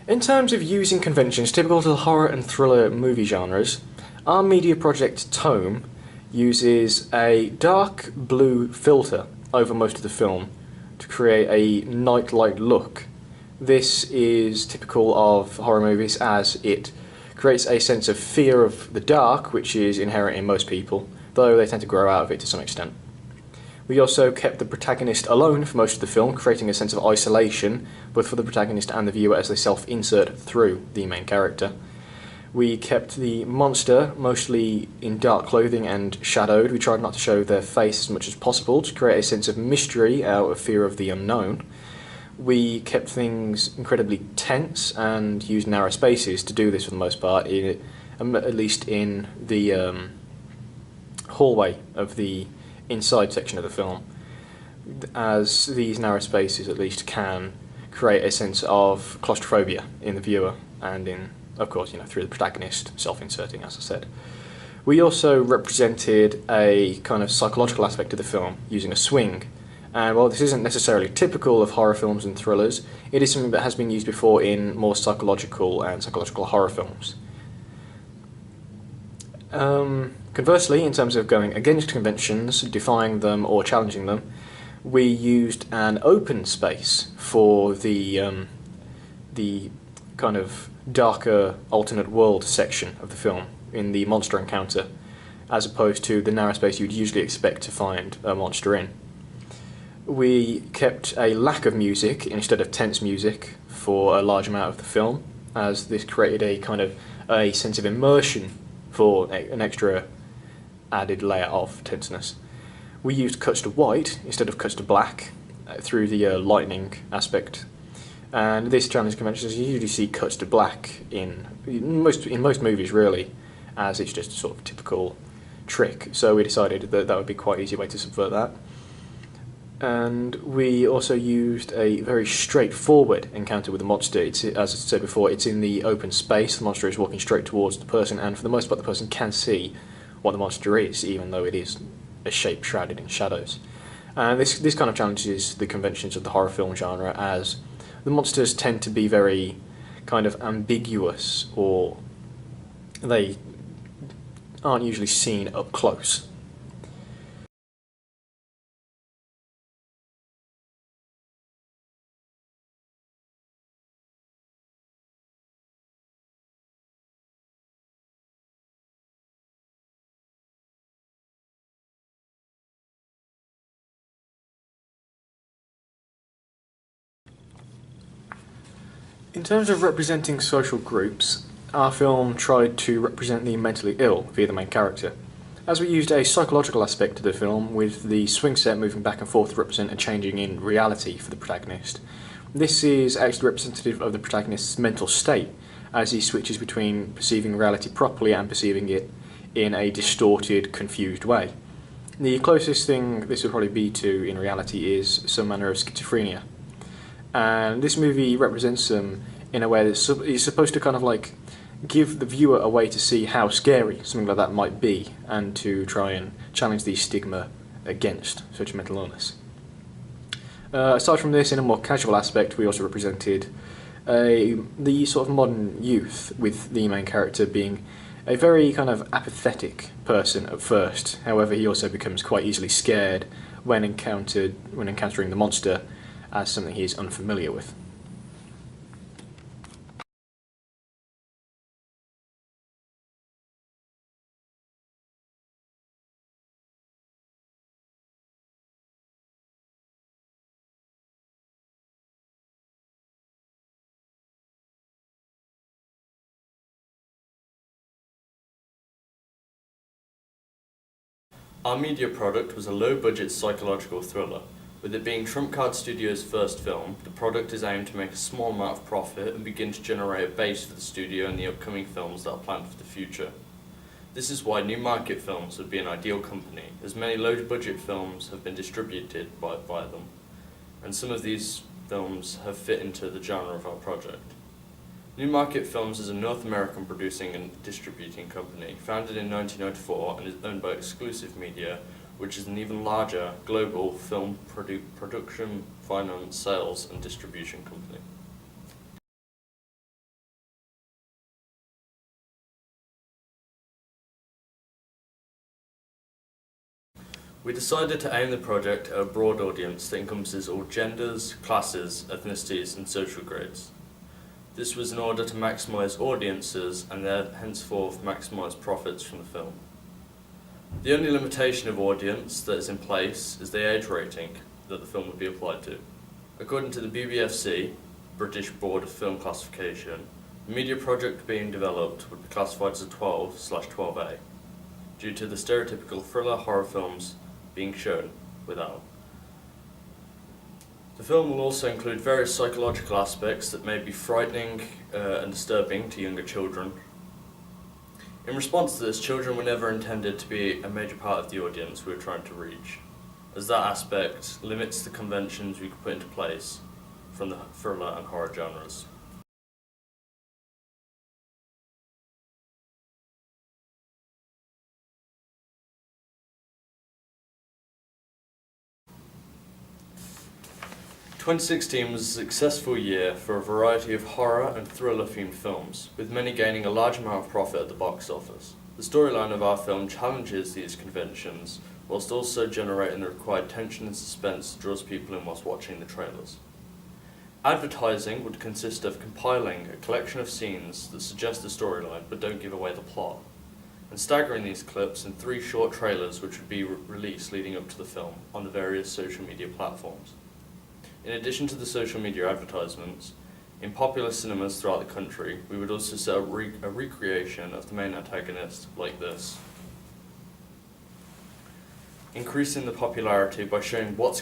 In terms of using conventions typical to the horror and thriller movie genres, our media project Tome uses a dark blue filter over most of the film to create a night-like look. This is typical of horror movies as it creates a sense of fear of the dark, which is inherent in most people, though they tend to grow out of it to some extent. We also kept the protagonist alone for most of the film, creating a sense of isolation, both for the protagonist and the viewer as they self-insert through the main character. We kept the monster mostly in dark clothing and shadowed. We tried not to show their face as much as possible to create a sense of mystery out of fear of the unknown. We kept things incredibly tense and used narrow spaces to do this for the most part, at least in the hallway of the inside section of the film, as these narrow spaces at least can create a sense of claustrophobia in the viewer and in, of course, through the protagonist self-inserting, as I said. We also represented a kind of psychological aspect of the film using a swing, and while this isn't necessarily typical of horror films and thrillers, it is something that has been used before in more psychological horror films. Conversely, in terms of going against conventions, defying them or challenging them, we used an open space for the kind of darker alternate world section of the film in the monster encounter, as opposed to the narrow space you'd usually expect to find a monster in. We kept a lack of music instead of tense music for a large amount of the film, as this created a kind of a sense of immersion for an extra added layer of tenseness. We used cuts to white instead of cuts to black through the lightning aspect, and this challenge convention is you usually see cuts to black in most movies really, as it's just a sort of typical trick. So we decided that that would be quite an easy way to subvert that. And we also used a very straightforward encounter with the monster. It's, as I said before, it's in the open space. The monster is walking straight towards the person, and for the most part the person can see what the monster is, even though it is a shape shrouded in shadows. And this kind of challenges the conventions of the horror film genre, as the monsters tend to be very kind of ambiguous, or they aren't usually seen up close. In terms of representing social groups, our film tried to represent the mentally ill via the main character, as we used a psychological aspect to the film with the swing set moving back and forth to represent a changing in reality for the protagonist. This is actually representative of the protagonist's mental state, as he switches between perceiving reality properly and perceiving it in a distorted, confused way. The closest thing this would probably be to in reality is some manner of schizophrenia. And this movie represents them in a way that is supposed to kind of like give the viewer a way to see how scary something like that might be, and to try and challenge the stigma against such a mental illness. Aside from this, in a more casual aspect, we also represented the sort of modern youth, with the main character being a very kind of apathetic person at first. However, he also becomes quite easily scared when encountering the monster as something he is unfamiliar with. Our media product was a low-budget psychological thriller. With it being Trump Card Studios' first film, the product is aimed to make a small amount of profit and begin to generate a base for the studio and the upcoming films that are planned for the future. This is why New Market Films would be an ideal company, as many low-budget films have been distributed by them, and some of these films have fit into the genre of our project. New Market Films is a North American producing and distributing company, founded in 1994 and is owned by Exclusive Media, which is an even larger global film production, finance, sales and distribution company. We decided to aim the project at a broad audience that encompasses all genders, classes, ethnicities and social grades. This was in order to maximise audiences and henceforth maximise profits from the film. The only limitation of audience that is in place is the age rating that the film would be applied to. According to the BBFC, British Board of Film Classification, the media project being developed would be classified as a 12/12A, due to the stereotypical thriller horror films being shown without. The film will also include various psychological aspects that may be frightening and disturbing to younger children. In response to this, children were never intended to be a major part of the audience we were trying to reach, as that aspect limits the conventions we could put into place from the thriller and horror genres. – 2016 was a successful year for a variety of horror and thriller-themed films, with many gaining a large amount of profit at the box office. The storyline of our film challenges these conventions, whilst also generating the required tension and suspense that draws people in whilst watching the trailers. Advertising would consist of compiling a collection of scenes that suggest the storyline but don't give away the plot, and staggering these clips in 3 short trailers which would be released leading up to the film on the various social media platforms. In addition to the social media advertisements, in popular cinemas throughout the country, we would also set up a recreation of the main antagonist like this, increasing the popularity by showing what's